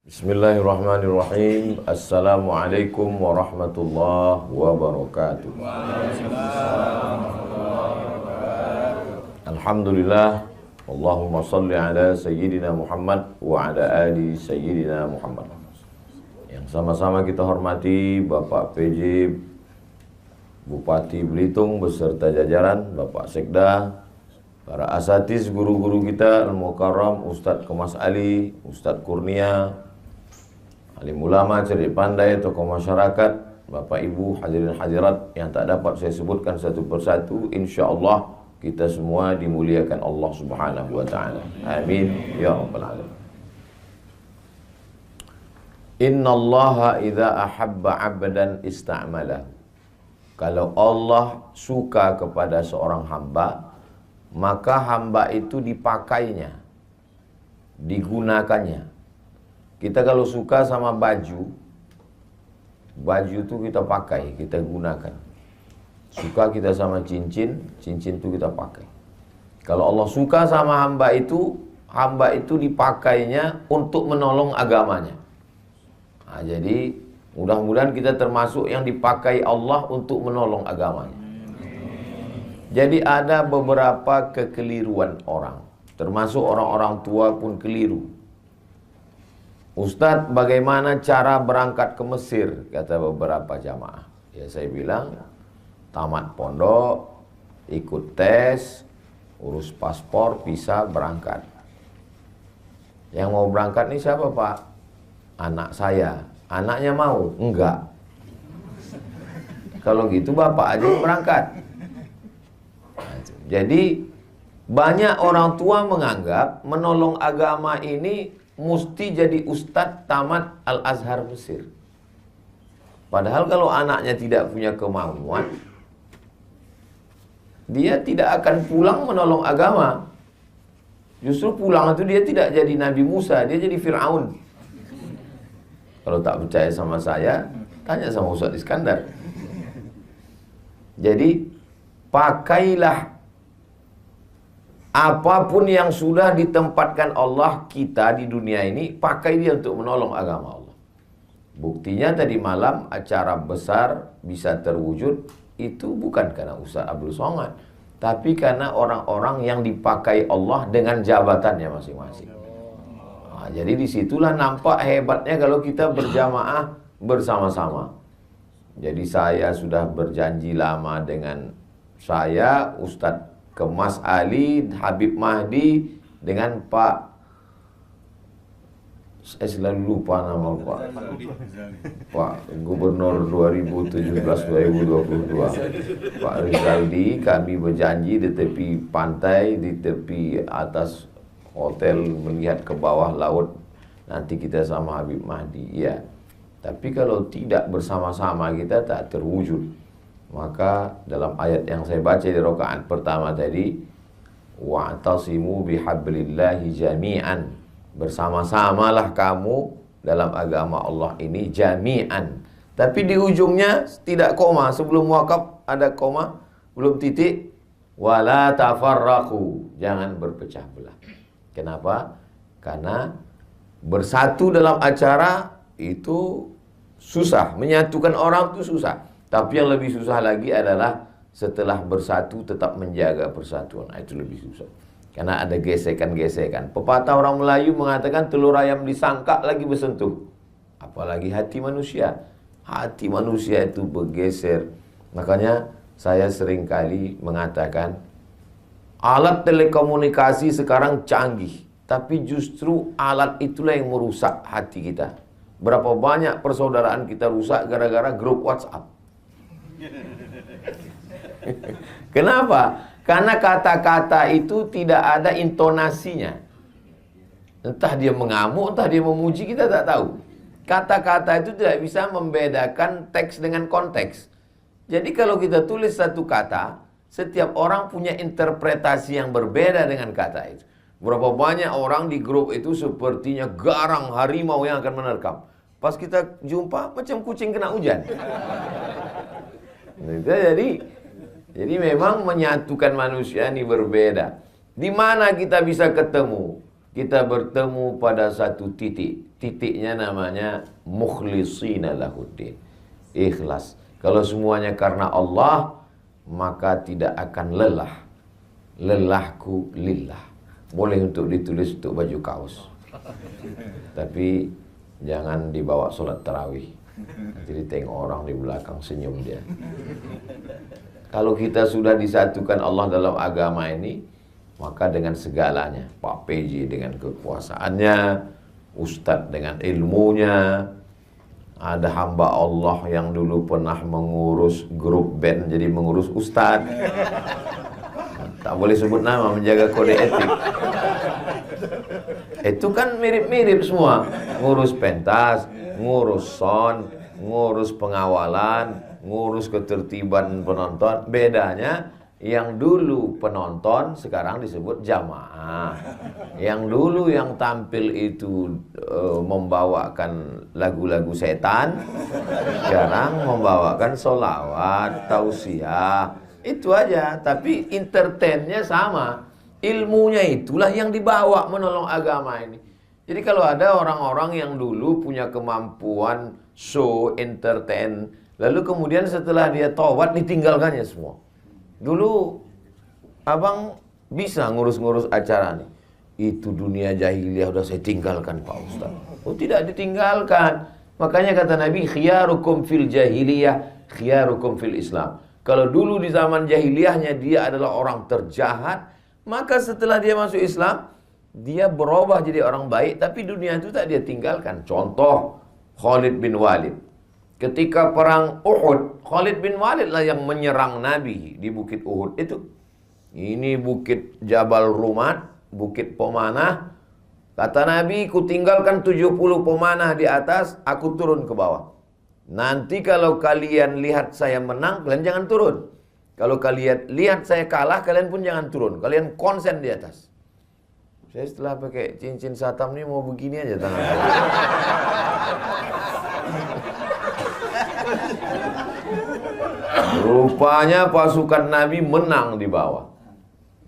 Bismillahirrahmanirrahim. Assalamualaikum warahmatullahi wabarakatuh. Alhamdulillah. Allahumma salli ala Sayyidina Muhammad wa ala ali Sayyidina Muhammad. Yang sama-sama kita hormati Bapak PJ Bupati Belitung beserta jajaran, Bapak Sekda, para asatiz, guru-guru kita, Al-Mukarram, Ustadz Kemas Ali, Ustadz Kurnia, alim ulama, cerdik pandai, tokoh masyarakat, Bapak Ibu, hadirin hadirat yang tak dapat saya sebutkan satu persatu. InsyaAllah kita semua dimuliakan Allah Subhanahu wa ta'ala. Amin ya rabbal alamin. Innallaha idza ahabba 'abdan ista'malahu. Kalau Allah suka kepada seorang hamba, maka hamba itu dipakainya, digunakannya. Kita kalau suka sama baju itu kita pakai, kita gunakan. Suka kita sama cincin itu kita pakai. Kalau Allah suka sama hamba itu dipakainya untuk menolong agamanya. Nah, jadi mudah-mudahan kita termasuk yang dipakai Allah untuk menolong agamanya. Jadi ada beberapa kekeliruan orang, termasuk orang-orang tua pun keliru. Ustadz, bagaimana cara berangkat ke Mesir? Kata beberapa jamaah. Ya saya bilang, tamat pondok, ikut tes, urus paspor, bisa berangkat. Yang mau berangkat nih siapa Pak? Anak saya. Anaknya mau? Enggak. Kalau gitu bapak aja yang berangkat. Jadi banyak orang tua menganggap menolong agama ini mesti jadi ustadz tamat Al-Azhar Mesir. Padahal kalau anaknya tidak punya kemauan, dia tidak akan pulang menolong agama. Justru pulang itu dia tidak jadi Nabi Musa, dia jadi Fir'aun. Kalau tak percaya sama saya, tanya sama Ustadz Iskandar. Jadi pakailah apapun yang sudah ditempatkan Allah kita di dunia ini, pakai dia untuk menolong agama Allah. Buktinya tadi malam acara besar bisa terwujud, itu bukan karena Ustaz Abdul Somad, tapi karena orang-orang yang dipakai Allah dengan jabatannya masing-masing. Nah, jadi disitulah nampak hebatnya kalau kita berjamaah bersama-sama. Jadi saya sudah berjanji lama dengan saya, Ustadz Kemas Ali, Habib Mahdi, dengan Pak, saya selalu lupa nama Pak Gubernur 2017-2022, Pak Rizaldi. Kami berjanji di tepi pantai, di tepi atas hotel melihat ke bawah laut, nanti kita sama Habib Mahdi. Ya, tapi kalau tidak bersama-sama kita tak terwujud. Maka dalam ayat yang saya baca di rakaat pertama tadi, wa'tasimu bihablillahi jami'an, bersama-samalah kamu dalam agama Allah ini jami'an. Tapi di ujungnya tidak koma, sebelum wakaf ada koma, belum titik. Wala tafarraqu, jangan berpecah belah. Kenapa? Karena bersatu dalam acara itu susah, menyatukan orang itu susah. Tapi yang lebih susah lagi adalah setelah bersatu tetap menjaga persatuan. Nah, itu lebih susah. Karena ada gesekan-gesekan. Pepatah orang Melayu mengatakan telur ayam disangka lagi bersentuh. Apalagi hati manusia. Hati manusia itu bergeser. Makanya saya seringkali mengatakan alat telekomunikasi sekarang canggih. Tapi justru alat itulah yang merusak hati kita. Berapa banyak persaudaraan kita rusak gara-gara grup WhatsApp. Kenapa? Karena kata-kata itu tidak ada intonasinya. Entah dia mengamuk, entah dia memuji, kita tak tahu. Kata-kata itu tidak bisa membedakan teks dengan konteks. Jadi kalau kita tulis satu kata, setiap orang punya interpretasi yang berbeda dengan kata itu. Berapa banyak orang di grup itu sepertinya garang harimau yang akan menerkam. Pas kita jumpa macam kucing kena hujan. Jadi memang menyatukan manusia ini berbeda. Di mana kita bisa ketemu? kita bertemu pada satu titik. Titiknya namanya mukhlishina lahuddin. Ikhlas. Kalau semuanya karena Allah, maka tidak akan lelah. Lelahku lillah. Boleh untuk ditulis untuk baju kaos. Tapi jangan dibawa sholat tarawih. Jadi tengok orang di belakang senyum dia. Kalau kita sudah disatukan Allah dalam agama ini, maka dengan segalanya, Pak PJ dengan kekuasaannya, Ustadz dengan ilmunya, ada hamba Allah yang dulu pernah mengurus grup band jadi mengurus Ustadz. Tak boleh sebut nama, menjaga kode etik. Itu kan mirip-mirip semua. Ngurus pentas, ngurus sound, ngurus pengawalan, ngurus ketertiban penonton. Bedanya yang dulu penonton sekarang disebut jamaah. Yang dulu yang tampil itu membawakan lagu-lagu setan, sekarang membawakan sholawat, tausiah. Itu aja, tapi entertainnya sama. Ilmunya itulah yang dibawa menolong agama ini. Jadi kalau ada orang-orang yang dulu punya kemampuan show, entertain, lalu kemudian setelah dia taubat ditinggalkannya semua. Dulu abang bisa ngurus-ngurus acara nih. Itu dunia jahiliyah udah saya tinggalkan Pak Ustaz. Oh tidak ditinggalkan. Makanya kata Nabi, khiyarukum fil jahiliyah, khiyarukum fil Islam. Kalau dulu di zaman jahiliyahnya dia adalah orang terjahat, maka setelah dia masuk Islam, dia berubah jadi orang baik, tapi dunia itu tak dia tinggalkan. Contoh, Khalid bin Walid. Ketika perang Uhud, Khalid bin Walid lah yang menyerang Nabi di Bukit Uhud itu. Ini Bukit Jabal Rumat, Bukit Pemanah. Kata Nabi, ku tinggalkan 70 pemanah di atas, aku turun ke bawah. Nanti kalau kalian lihat saya menang, kalian jangan turun. Kalau kalian lihat saya kalah, kalian pun jangan turun. Kalian konsen di atas. Saya setelah pakai cincin satam ini mau begini aja tangan saya. Rupanya pasukan Nabi menang di bawah.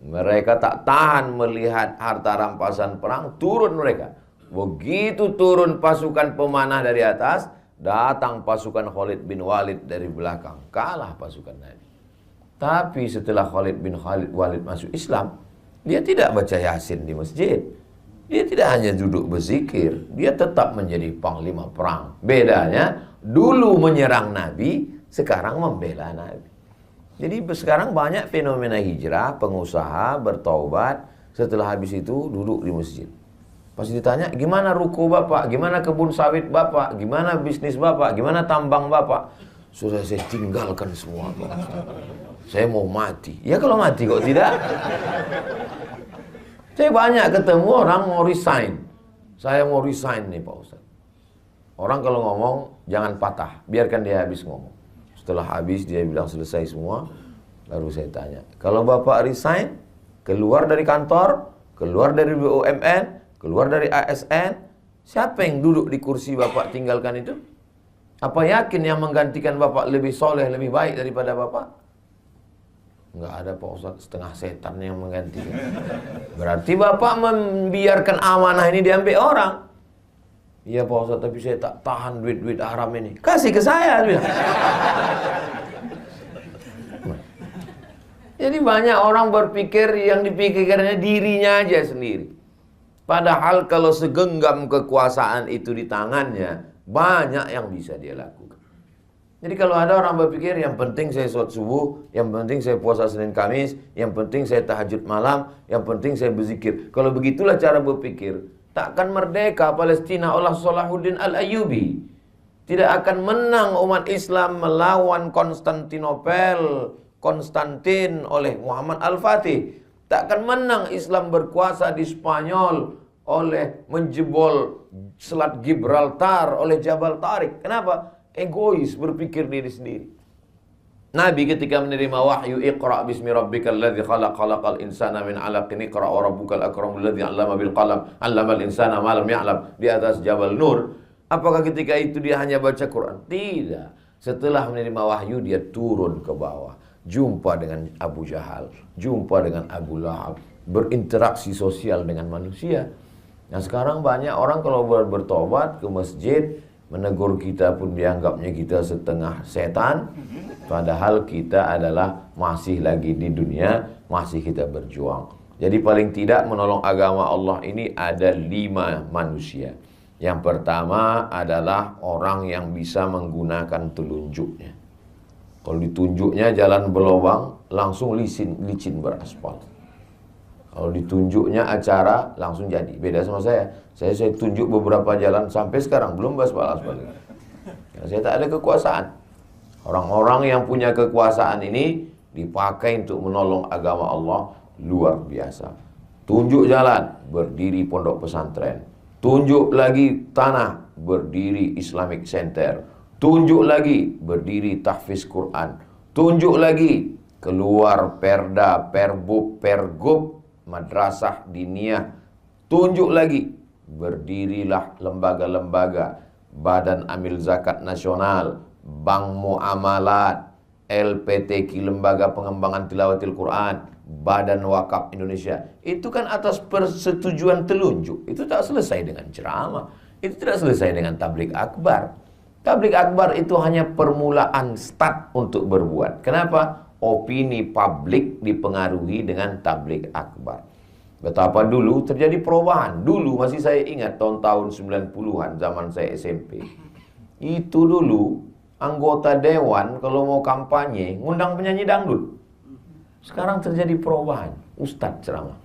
Mereka tak tahan melihat harta rampasan perang, turun mereka. Begitu turun pasukan pemanah dari atas, datang pasukan Khalid bin Walid dari belakang. Kalah pasukan Nabi. Tapi setelah Khalid bin Walid masuk Islam, dia tidak baca Yasin di masjid. Dia tidak hanya duduk berzikir. Dia tetap menjadi panglima perang. Bedanya, dulu menyerang Nabi, sekarang membela Nabi. Jadi sekarang banyak fenomena hijrah, pengusaha bertaubat, setelah habis itu duduk di masjid. Pas ditanya, gimana ruko bapak, gimana kebun sawit bapak, gimana bisnis bapak, gimana tambang bapak? Sudah saya tinggalkan semua Pak. Saya mau mati. Ya kalau mati kok tidak? Saya banyak ketemu orang mau resign. Saya mau resign nih Pak Ustaz. Orang kalau ngomong jangan patah, biarkan dia habis ngomong. Setelah habis dia bilang selesai semua, baru saya tanya, kalau bapak resign, keluar dari kantor, keluar dari BUMN, keluar dari ASN, siapa yang duduk di kursi bapak tinggalkan itu? Apa yakin yang menggantikan bapak lebih soleh, lebih baik daripada bapak? Enggak ada Pak Ustaz, setengah setan yang menggantikan. Berarti bapak membiarkan amanah ini diambil orang. Iya Pak Ustaz, tapi saya tak tahan duit-duit haram ini. Kasih ke saya. Jadi banyak orang berpikir yang dipikirkannya dirinya aja sendiri. Padahal kalau segenggam kekuasaan itu di tangannya, banyak yang bisa dia lakukan. Jadi kalau ada orang berpikir yang penting saya sholat subuh, yang penting saya puasa Senin Kamis, yang penting saya tahajud malam, yang penting saya berzikir. Kalau begitulah cara berpikir, takkan merdeka Palestina oleh Salahuddin Al-Ayyubi. Tidak akan menang umat Islam melawan Konstantin oleh Muhammad Al-Fatih. Takkan menang Islam berkuasa di Spanyol oleh menjebol Selat Gibraltar oleh Jabal Tariq. Kenapa? Egois, berpikir diri sendiri. Nabi ketika menerima wahyu, Iqra bismi rabbikal ladzi khalaq, khalaqal insana min 'alaqin, Iqra wa rabbukal akramul ladzi 'allama bil qalam, 'allamal insana ma lam ya'lam, di atas Jabal Nur. Apakah ketika itu dia hanya baca Quran? Tidak. Setelah menerima wahyu dia turun ke bawah, jumpa dengan Abu Jahal, jumpa dengan Abu Lahab, berinteraksi sosial dengan manusia. Nah sekarang banyak orang kalau bertobat ke masjid, menegur kita pun dianggapnya kita setengah setan. Padahal kita adalah masih lagi di dunia, masih kita berjuang. Jadi paling tidak menolong agama Allah ini ada 5 manusia. Yang pertama adalah orang yang bisa menggunakan telunjuknya. Kalau ditunjuknya jalan berlobang, langsung licin beraspal. Kalau ditunjuknya acara, langsung jadi. Beda sama saya. Saya tunjuk beberapa jalan sampai sekarang belum beraspal. Karena saya tak ada kekuasaan. Orang-orang yang punya kekuasaan ini dipakai untuk menolong agama Allah luar biasa. Tunjuk jalan, berdiri pondok pesantren. Tunjuk lagi tanah, berdiri Islamic Center. Tunjuk lagi, berdiri tahfiz Quran. Tunjuk lagi, keluar perda, perbub, pergub, madrasah diniyah. Tunjuk lagi, berdirilah lembaga-lembaga, Badan Amil Zakat Nasional, Bank Muamalat, LPTQ, Lembaga Pengembangan Tilawatil Quran, Badan Wakaf Indonesia. Itu kan atas persetujuan telunjuk. Itu tak selesai dengan ceramah. Itu tidak selesai dengan tablik akbar. Tablik akbar itu hanya permulaan start untuk berbuat. Kenapa? Opini publik dipengaruhi dengan tablik akbar. Betapa dulu terjadi perubahan. Dulu masih saya ingat tahun-tahun 90-an zaman saya SMP. Itu dulu anggota dewan kalau mau kampanye ngundang penyanyi dangdut. Sekarang terjadi perubahan. Ustadz ceramah.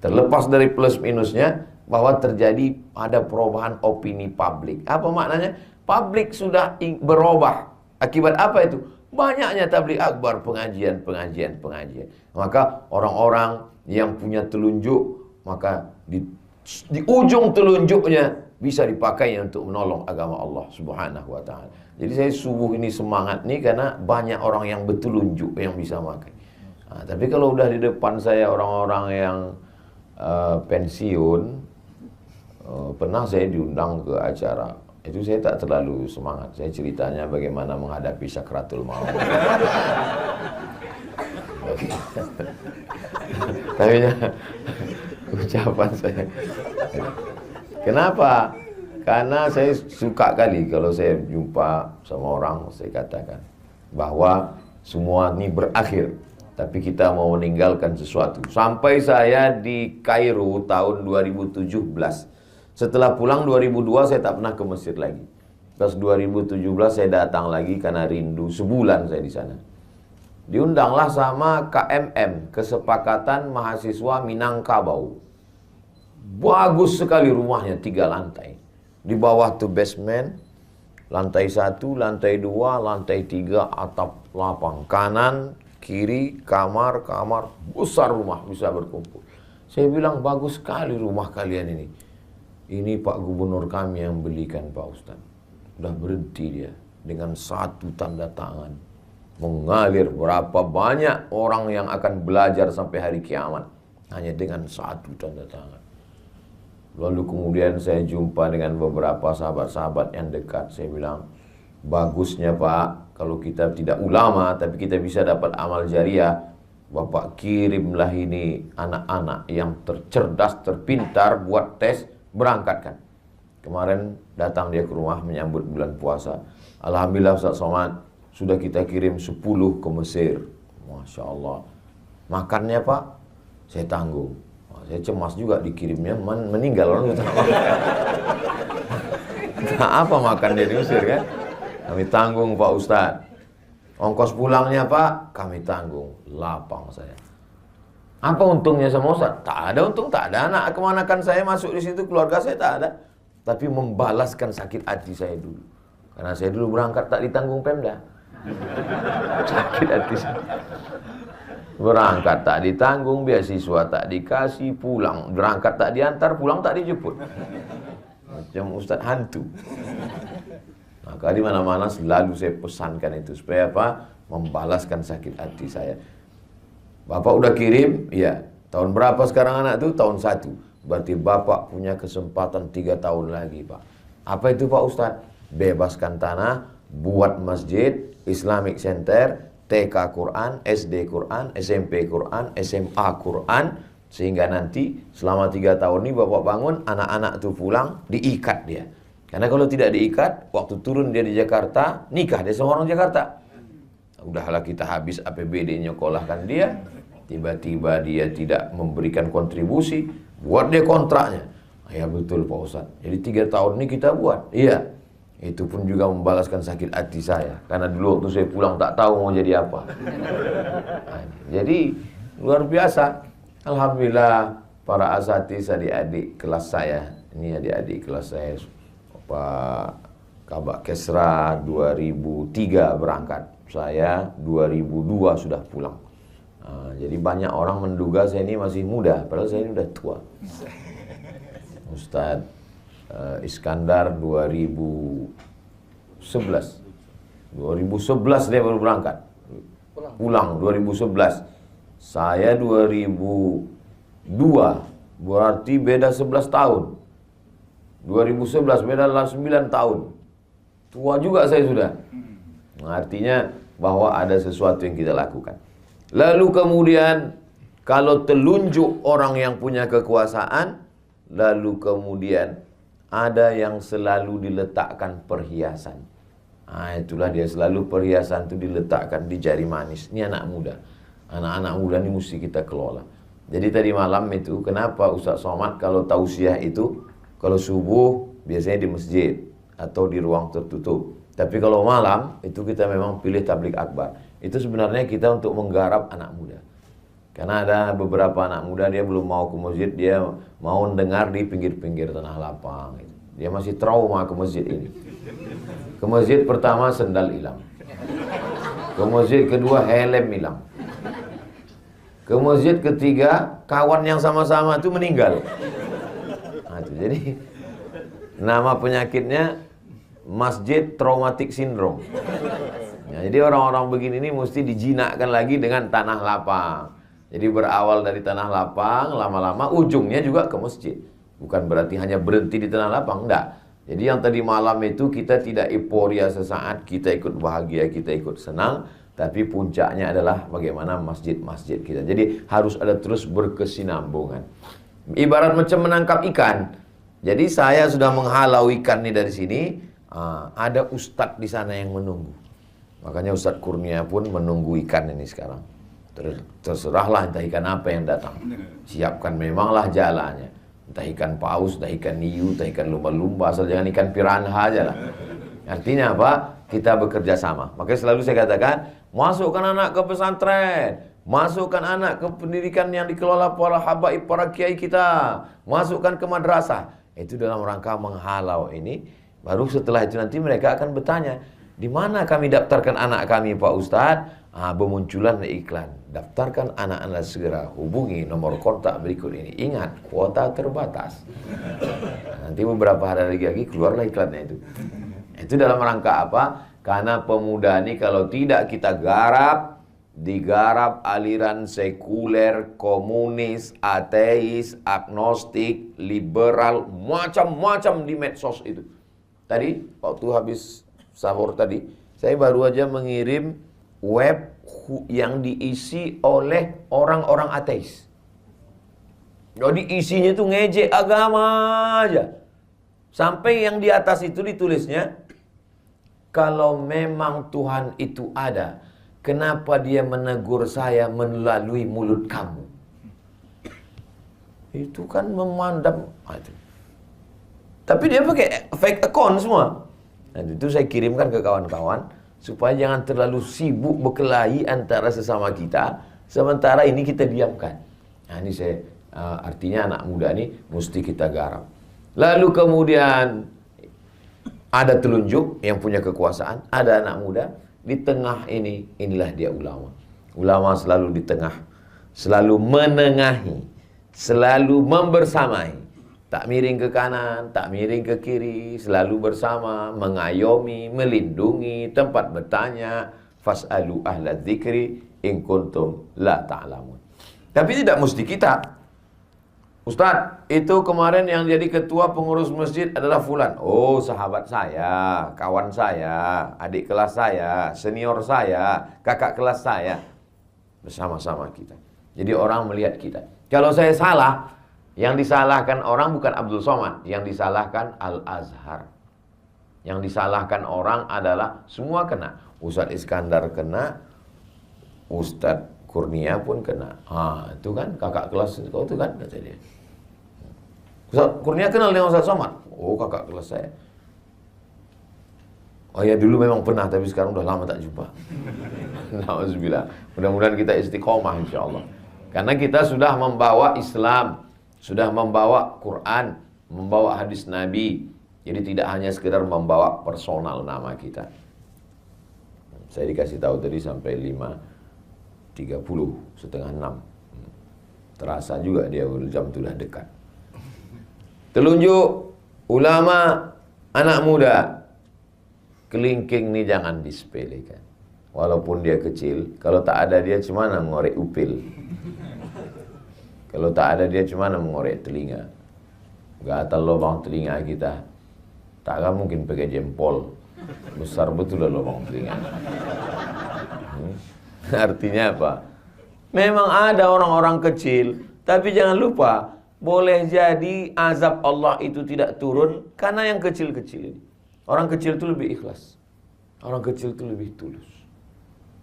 Terlepas dari plus minusnya, bahwa terjadi ada perubahan opini publik. Apa maknanya? Publik sudah berubah. Akibat apa itu? Banyaknya tabligh akbar, pengajian. Maka orang-orang yang punya telunjuk, maka di ujung telunjuknya bisa dipakai untuk menolong agama Allah Subhanahu wa taala. Jadi saya subuh ini semangat nih karena banyak orang yang bertelunjuk yang bisa pakai. Nah, tapi kalau udah di depan saya orang-orang yang pensiun, pernah saya diundang ke acara. Itu saya tak terlalu semangat. Saya ceritanya bagaimana menghadapi sakratul maut. Tapi ucapan saya. Kenapa? Karena saya suka kali kalau saya jumpa sama orang, saya katakan bahwa semua ini berakhir, tapi kita mau meninggalkan sesuatu. Sampai saya di Kairo tahun 2017. Setelah pulang 2002 saya tak pernah ke Mesir lagi. Pas 2017 saya datang lagi karena rindu. Sebulan saya di sana. Diundanglah sama KMM, Kesepakatan Mahasiswa Minangkabau. Bagus sekali rumahnya, 3 lantai. Di bawah tuh basement, lantai 1, lantai 2, lantai 3, atap lapang. Kanan, kiri, kamar, besar rumah bisa berkumpul. Saya bilang bagus sekali rumah kalian ini. Ini Pak Gubernur kami yang belikan Pak Ustadz. Udah berhenti dia dengan 1 tanda tangan. Mengalir berapa banyak orang yang akan belajar sampai hari kiamat. Hanya dengan 1 tanda tangan. Lalu kemudian saya jumpa dengan beberapa sahabat-sahabat yang dekat. Saya bilang, bagusnya Pak, kalau kita tidak ulama, tapi kita bisa dapat amal jariah. Bapak kirimlah ini anak-anak yang tercerdas, terpintar, buat tes, berangkatkan. Kemarin datang dia ke rumah menyambut bulan puasa. Alhamdulillah Ustaz Somad, sudah kita kirim 10 ke Mesir. Masya Allah. Makannya Pak, saya tanggung. Saya cemas juga dikirimnya meninggal orang. Nah, apa makan dia di Mesir kan? Kami tanggung Pak Ustadz. Ongkos pulangnya Pak, kami tanggung. Lapang saya. Apa untungnya sama Ustadz? Tak ada untung, tak ada. Anak kemanakan saya masuk di situ, keluarga saya tak ada. Tapi membalaskan sakit hati saya dulu. Karena saya dulu berangkat tak ditanggung Pemda. Sakit hati saya. Berangkat tak ditanggung, beasiswa tak dikasih, pulang. Berangkat tak diantar, pulang tak dijemput. Macam Ustadz hantu. Maka di mana-mana selalu saya pesankan itu. Supaya apa? Membalaskan sakit hati saya. Bapak udah kirim? Ya. Tahun berapa sekarang anak itu? Tahun 1. Berarti Bapak punya kesempatan 3 tahun lagi Pak. Apa itu Pak Ustadz? Bebaskan tanah, buat masjid, Islamic Center, TK Quran, SD Quran, SMP Quran, SMA Quran, Sehingga nanti selama 3 tahun ini bapak bangun, anak-anak tuh pulang, diikat dia. Karena kalau tidak diikat, waktu turun dia di Jakarta, nikah dia sama orang Jakarta. Udahlah kita habis APBD nyekolahkan dia, tiba-tiba dia tidak memberikan kontribusi, buat dia kontraknya. Ya betul Pak Ustadz, jadi 3 tahun ini kita buat. Iya, itu pun juga membalaskan sakit hati saya. Karena dulu waktu saya pulang tak tahu mau jadi apa. Nah, jadi luar biasa. Alhamdulillah para asatiz adik-adik kelas saya, ini adik-adik kelas saya, Pak Kabak Kesra 2003 berangkat, saya 2002 sudah pulang. Jadi banyak orang menduga saya ini masih muda, padahal saya ini udah tua. Ustadz Iskandar 2011 dia baru berangkat, pulang 2011. Saya 2002, berarti beda 11 tahun. 2011 beda 9 tahun. Tua juga saya sudah. Artinya bahwa ada sesuatu yang kita lakukan. Lalu kemudian kalau telunjuk orang yang punya kekuasaan, lalu kemudian ada yang selalu diletakkan perhiasan. Itulah dia, selalu perhiasan itu diletakkan di jari manis. Ini anak muda. Anak-anak muda ini mesti kita kelola. Jadi tadi malam itu, kenapa Ustaz Somad kalau tausiah itu, kalau subuh biasanya di masjid atau di ruang tertutup. Tapi kalau malam itu kita memang pilih tablik akbar. Itu sebenarnya kita untuk menggarap anak muda. Karena ada beberapa anak muda dia belum mau ke masjid, dia mau dengar di pinggir-pinggir tanah lapang. Dia masih trauma ke masjid ini. Ke masjid pertama sendal hilang. Ke masjid kedua helm hilang. Ke masjid ketiga, kawan yang sama-sama itu meninggal. Jadi nama penyakitnya Masjid Traumatic Syndrome. Jadi orang-orang begini ini mesti dijinakkan lagi dengan tanah lapang. Jadi berawal dari tanah lapang, lama-lama ujungnya juga ke masjid. Bukan berarti hanya berhenti di tanah lapang, enggak. Jadi yang tadi malam itu kita tidak euforia sesaat, kita ikut bahagia, kita ikut senang. Tapi puncaknya adalah bagaimana masjid-masjid kita. Jadi harus ada terus berkesinambungan. Ibarat macam menangkap ikan. Jadi saya sudah menghalau ikan ini dari sini. Ada ustadz di sana yang menunggu. Makanya Ustadz Kurnia pun menunggu ikan ini sekarang. Terserahlah entah ikan apa yang datang. Siapkan memanglah jalannya. Entah ikan paus, entah ikan hiu, entah ikan lumba-lumba. Asal jangan ikan piranha aja lah. Artinya apa? Kita bekerja sama. Makanya selalu saya katakan, masukkan anak ke pesantren, masukkan anak ke pendidikan yang dikelola para habaib, para kiai kita, masukkan ke madrasah. Itu dalam rangka menghalau ini. Baru setelah itu nanti mereka akan bertanya, di mana kami daftarkan anak kami Pak Ustadz? Bermunculan iklan, daftarkan anak Anda segera, hubungi nomor kontak berikut ini. Ingat, kuota terbatas. Nanti beberapa hari lagi keluarlah iklannya itu. Itu dalam rangka apa? Karena pemuda ini kalau tidak kita garap, digarap aliran sekuler, komunis, ateis, agnostik, liberal, macam-macam di medsos itu. Tadi waktu habis sahur tadi, saya baru aja mengirim web yang diisi oleh orang-orang ateis. Jadi isinya itu ngejek agama aja. Sampai yang di atas itu ditulisnya, kalau memang Tuhan itu ada, kenapa dia menegur saya melalui mulut kamu? Itu kan memandang. Tapi dia pakai fake account semua. Nah, itu saya kirimkan ke kawan-kawan supaya jangan terlalu sibuk berkelahi antara sesama kita, sementara ini kita diamkan. Nah, ini saya artinya anak muda ini mesti kita garap. Lalu kemudian ada telunjuk yang punya kekuasaan, ada anak muda di tengah ini, inilah dia ulama. Ulama selalu di tengah, selalu menengahi, selalu membersamai. Tak miring ke kanan, tak miring ke kiri, selalu bersama, mengayomi, melindungi, tempat bertanya, fas'alu ahla dzikri in kuntum la ta'lamun. Tapi tidak mesti kita. Ustadz, itu kemarin yang jadi ketua pengurus masjid adalah fulan. Oh, sahabat saya, kawan saya, adik kelas saya, senior saya, kakak kelas saya. Bersama-sama kita. Jadi orang melihat kita. Kalau saya salah, yang disalahkan orang bukan Abdul Somad, yang disalahkan Al-Azhar. Yang disalahkan orang adalah semua kena. Ustadz Iskandar kena, Ustadz Kurnia pun kena. Itu kan kakak kelas kau itu kan, kata dia. Ustadz Kurnia kenal dengan Ustadz Somad? Oh, kakak kelas saya. Oh ya, dulu memang pernah, tapi sekarang udah lama tak jumpa. Alhamdulillah. Mudah-mudahan kita istiqomah insyaAllah. Karena kita sudah membawa Islam, sudah membawa Quran, membawa hadis Nabi. Jadi tidak hanya sekedar membawa personal nama kita. Saya dikasih tahu tadi sampai 5.30, setengah 6. Terasa juga dia jam sudah dekat. Telunjuk ulama, anak muda. Kelingking ini jangan disepelekan. Walaupun dia kecil, kalau tak ada dia cuma mengorek upil. Kalau tak ada dia cuma mengorek telinga. Gatal lubang telinga kita. Takkan mungkin pakai jempol. Besar betul lubang telinga. Artinya apa? Memang ada orang-orang kecil, tapi jangan lupa, boleh jadi azab Allah itu tidak turun karena yang kecil-kecil ini. Orang kecil itu lebih ikhlas. Orang kecil itu lebih tulus.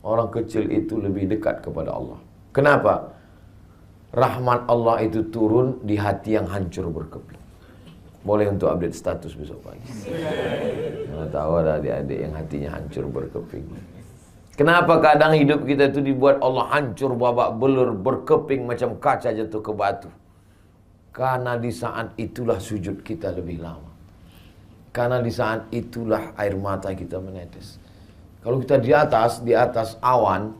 Orang kecil itu lebih dekat kepada Allah. Kenapa? Rahmat Allah itu turun di hati yang hancur berkeping. Boleh untuk update status besok pagi. Mana tahu ada adik-adik yang hatinya hancur berkeping. Kenapa kadang hidup kita itu dibuat Allah hancur babak belur, berkeping macam kaca jatuh ke batu? Karena di saat itulah sujud kita lebih lama. Karena di saat itulah air mata kita menetes. Kalau kita di atas awan,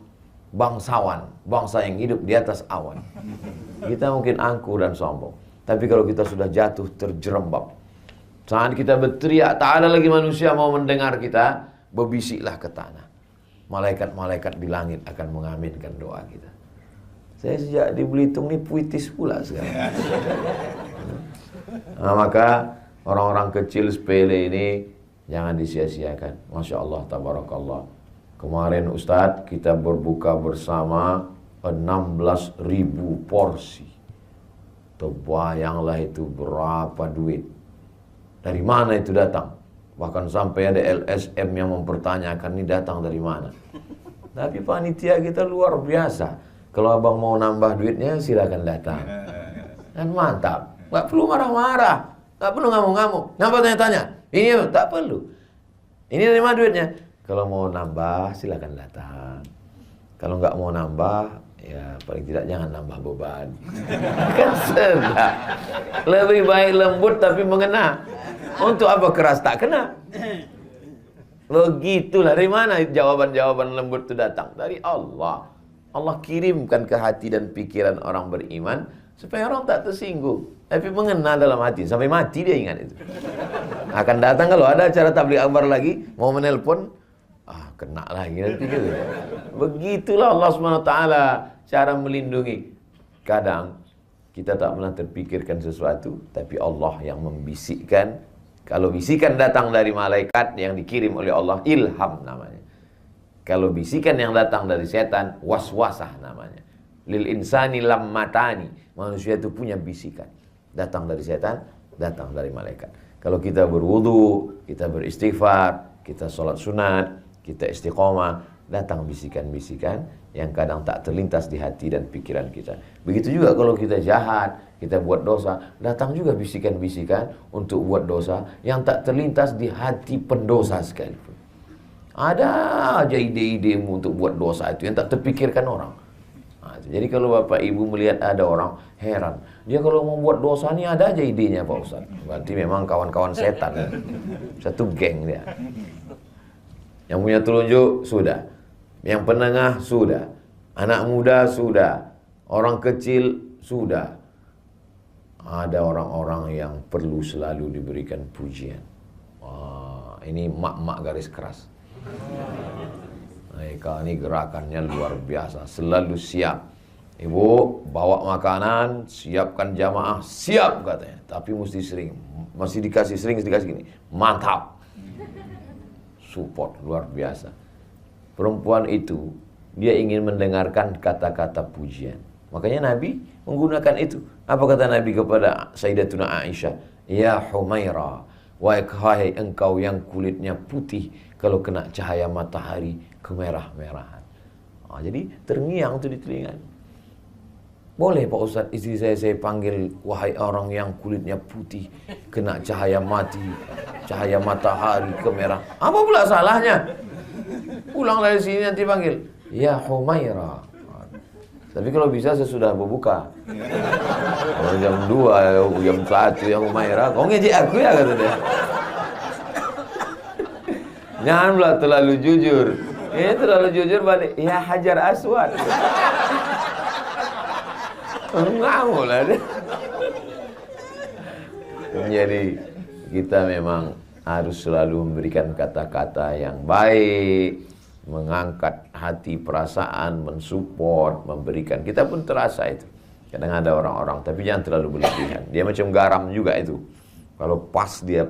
bangsawan, bangsa yang hidup di atas awan, kita mungkin angkuh dan sombong. Tapi kalau kita sudah jatuh terjerembab, saat kita berteriak, tak ada lagi manusia mau mendengar kita, berbisiklah ke tanah. Malaikat-malaikat di langit akan mengaminkan doa kita. Saya sejak di Belitung ini puitis pula sekarang. Nah, maka orang-orang kecil sepele ini jangan disia-siakan. Masya Allah, tabarakallah. Kemarin Ustadz kita berbuka bersama 16.000 porsi. Terbayanglah itu berapa duit. Dari mana itu datang? Bahkan sampai ada LSM yang mempertanyakan ini datang dari mana. Tapi panitia kita luar biasa. Kalau abang mau nambah duitnya silakan datang. Dan mantap. Gak perlu marah-marah. Gak perlu ngamuk-ngamuk. Kenapa tanya-tanya? Ini tak perlu. Ini dari mana duitnya? Kalau mau nambah silakan datang. Kalau nggak mau nambah, ya paling tidak jangan nambah beban. Kan sudah. Lebih baik lembut tapi mengena. Untuk apa keras tak kena? Begitulah. Dari mana jawaban-jawaban lembut itu datang? Dari Allah. Allah kirimkan ke hati dan pikiran orang beriman supaya orang tak tersinggung. Tapi mengena dalam hati. Sampai mati dia ingat itu. Akan datang kalau ada acara tabligh akbar lagi, mau menelpon, kena lagi nanti gitu. Begitulah Allah SWT cara melindungi. Kadang kita tak pernah terpikirkan sesuatu, tapi Allah yang membisikkan. Kalau bisikan datang dari malaikat yang dikirim oleh Allah, ilham namanya. Kalau bisikan yang datang dari setan, waswasah namanya. Lil insani lammatani. Manusia itu punya bisikan. Datang dari setan, datang dari malaikat. Kalau kita berwudu, kita beristighfar, kita sholat sunat, kita istiqomah, datang bisikan-bisikan yang kadang tak terlintas di hati dan pikiran kita. Begitu juga kalau kita jahat, kita buat dosa, datang juga bisikan-bisikan untuk buat dosa yang tak terlintas di hati pendosa sekalipun. Ada aja ide-idemu untuk buat dosa itu yang tak terpikirkan orang. Jadi kalau Bapak Ibu melihat ada orang, heran. Dia kalau mau buat dosa ini ada aja idenya Pak Ustaz. Berarti memang kawan-kawan setan. Satu geng dia. Yang punya telunjuk, sudah. Yang penengah, sudah. Anak muda, sudah. Orang kecil, sudah. Ada orang-orang yang perlu selalu diberikan pujian. Ini mak-mak garis keras. Mereka ini gerakannya luar biasa. Selalu siap. Ibu bawa makanan, siapkan jamaah, siap katanya. Tapi mesti sering. Masih dikasih sering, dikasih gini. Mantap. Support luar biasa. Perempuan itu dia ingin mendengarkan kata-kata pujian. Makanya Nabi menggunakan itu. Apa kata Nabi kepada Sayyidatuna Aisyah? Ya Humaira, wahai engkau yang kulitnya putih, kalau kena cahaya matahari kemerah-merahan. Jadi terngiang tuh di telinga. Boleh Pak Ustadz, istri saya panggil wahai orang yang kulitnya putih, kena cahaya cahaya matahari kemerah. Apa pula salahnya? Pulang dari sini nanti panggil, ya Humaira. Tapi kalau bisa sesudah berbuka. Kalau jam 2, jam 1 ya Humaira, kau ngejek aku ya, kata dia. Janganlah terlalu jujur. Ini terlalu jujur balik, ya Hajar Aswad. Ngamuk lah dia. Jadi kita memang harus selalu memberikan kata-kata yang baik, mengangkat hati, perasaan, mensupport, memberikan. Kita pun terasa itu. Kadang ada orang-orang, tapi jangan terlalu berlebihan. Dia macam garam juga itu. Kalau pas dia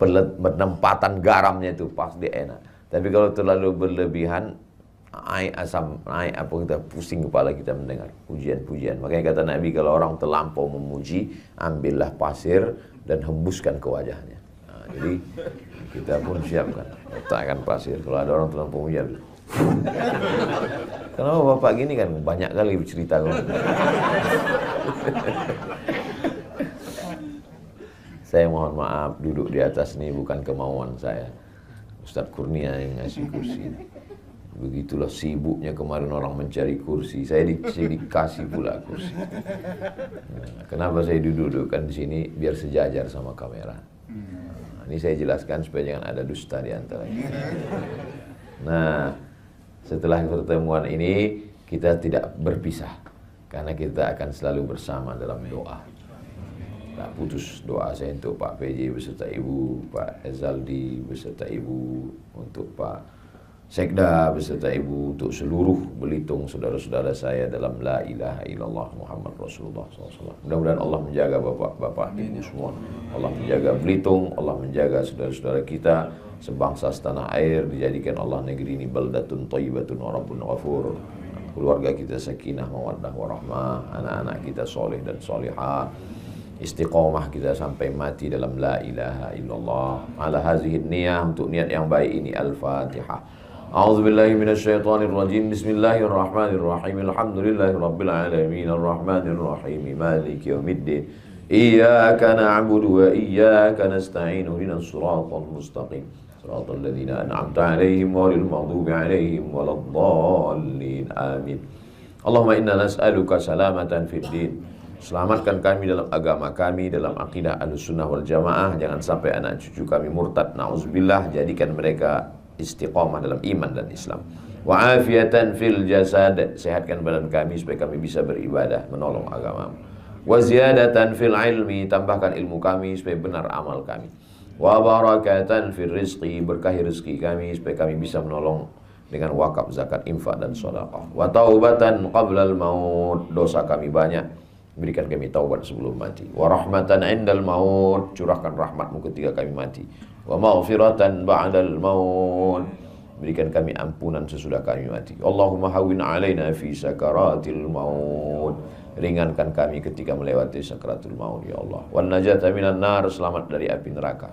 penempatan garamnya itu pas dia enak. Tapi kalau terlalu berlebihan, asam, apa kita pusing kepala kita mendengar pujian-pujian. Makanya kata Nabi, kalau orang terlampau memuji, ambillah pasir dan hembuskan ke wajahnya. Jadi kita pun siapkan, letakkan pasir. Kalau ada orang terlampau memuji, kenapa bapak gini kan banyak kali bercerita. Saya mohon maaf, duduk di atas ini bukan kemauan saya. Ustadz Kurnia yang ngasih kursi. Begitulah sibuknya kemarin orang mencari kursi. Saya dikasih pula kursi. Nah, kenapa saya dudukkan di sini? Biar sejajar sama kamera. Nah, ini saya jelaskan supaya jangan ada dusta di antara kita. Nah, setelah pertemuan ini kita tidak berpisah. Karena kita akan selalu bersama dalam doa. Tak putus doa saya untuk Pak PJ beserta Ibu, Pak Ezaldi beserta Ibu, untuk Pak Sekda beserta Ibu, untuk seluruh Belitung saudara-saudara saya dalam La ilaha illallah Muhammad Rasulullah SAW. Mudah-mudahan Allah menjaga bapak-bapak Ibu semua. Allah menjaga Belitung, Allah menjaga saudara-saudara kita sebangsa setanah air, dijadikan Allah negeri ini baldatun thayyibatun wa rabbun ghafur. Keluarga kita sakinah, mawaddah, warahmah, anak-anak kita soleh dan solihah. Istiqomah kita sampai mati dalam la ilaha illallah. Ala hazihi niyah, untuk niat yang baik ini. Al-Fatihah. A'udzubillahi minasyaitonir rajim. Bismillahirrahmanirrahim. Alhamdulillahi rabbil alamin. Arrahmanir rahim. Maliki yaumiddin. Iyyaka na'budu wa iyyaka nasta'in. Ihdinas siratal mustaqim. Siratal ladzina an'amta 'alaihim ghairil maghdubi 'alaihim waladdallin. Amin. Allahumma inna nas'aluka salamatan fid din. Selamatkan kami dalam agama kami, dalam akidah Ahlussunnah wal Jamaah. Jangan sampai anak cucu kami murtad, na'udzubillah. Jadikan mereka istiqamah dalam iman dan Islam. Wa afiatan fil jasad. Sehatkan badan kami supaya kami bisa beribadah, menolong agama. Wa ziyadatan fil ilmi. Tambahkan ilmu kami supaya benar amal kami. Wa barakatan fil rizqi. Berkahi rezeki kami supaya kami bisa menolong dengan wakaf, zakat, infak dan sedekah. Wa taubatan qablal maut. Dosa kami banyak, berikan kami taubat sebelum mati. Wa rahmatan indal maut. Curahkan rahmatmu ketika kami mati. Wa maghfiratan ba'dal maut. Berikan kami ampunan sesudah kami mati. Allahumma hawwin alaina fi sakaratil maut. Ringankan kami ketika melewati sakaratul maut ya Allah. Wan najata minan nar. Selamat dari api neraka.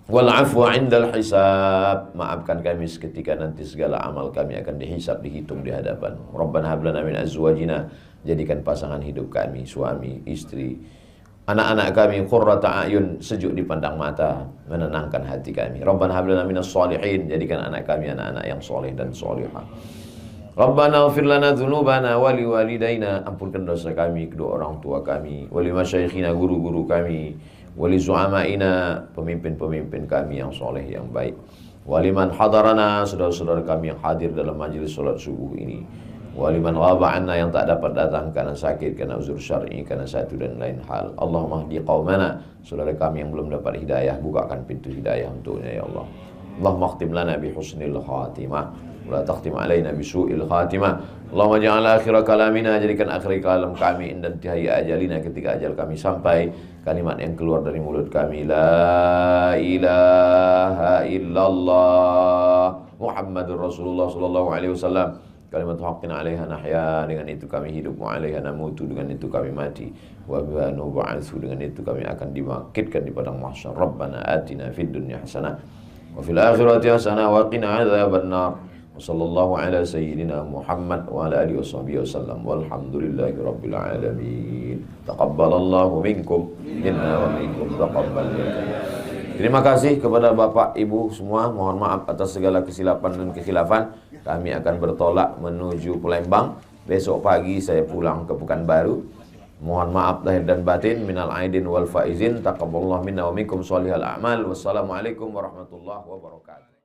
Wal afwa indal hisab. Maafkan kami ketika nanti segala amal kami akan dihisab, dihitung di hadapan. Rabbana hab lana min azwajina. Jadikan pasangan hidup kami, suami, istri, anak-anak kami qurrata a'yun, sejuk dipandang mata, menenangkan hati kami. Rabbana hab lana minas shalihin. Jadikan anak kami anak-anak yang soleh dan solihah. Rabbana ighfir lana dzunubana wa liwalidayna. Ampunkan dosa kami, kedua orang tua kami, wa limasyayikhina, guru-guru kami, wa li zu'amaina, pemimpin-pemimpin kami yang soleh, yang baik. Wa liman hadarana, saudara-saudara kami yang hadir dalam majelis salat subuh ini. Waliman ghaba anna, yang tak dapat datang karena sakit, karena uzur syar'i, karena satu dan lain hal. Allahumma hdi qaumana, saudara kami yang belum dapat hidayah, bukakan pintu hidayah untuknya ya Allah. Allahumma khtim lana bi husnil khatimah, wa la takhtim alaina bi su'il khatimah. Allahumma ja'al akhir kalamina, jadikan akhir kalam kami inda intihai ajalina, ketika ajal kami sampai, kalimat yang keluar dari mulut kami, la ilaha illallah Muhammadur Rasulullah sallallahu alaihi wasallam. Kalimat haqqin 'alaiha nahya, dengan itu kami hidup, wa 'alaiha namutu, dengan itu kami mati, wa biha nub'atsu, dengan itu kami akan dibangkitkan di padang mahsyar. Rabbana atina fid dunya hasanah wa fil akhirati hasanah wa qina adzabannar. Wa sallallahu ala sayyidina Muhammad wa ala alihi washabbihi wasallam. Walhamdulillahi rabbil alamin. Taqabbalallahu minkum inna wa minkum taqabbal. Terima kasih kepada Bapak Ibu semua. Mohon maaf atas segala kesilapan dan kekhilafan. Kami akan bertolak menuju Palembang. Besok pagi saya pulang ke Pekanbaru. Mohon maaf lahir dan batin. Minal aidin wal faizin. Taqabbalallahu minna wa minkum sholihal a'mal. Wassalamualaikum warahmatullahi wabarakatuh.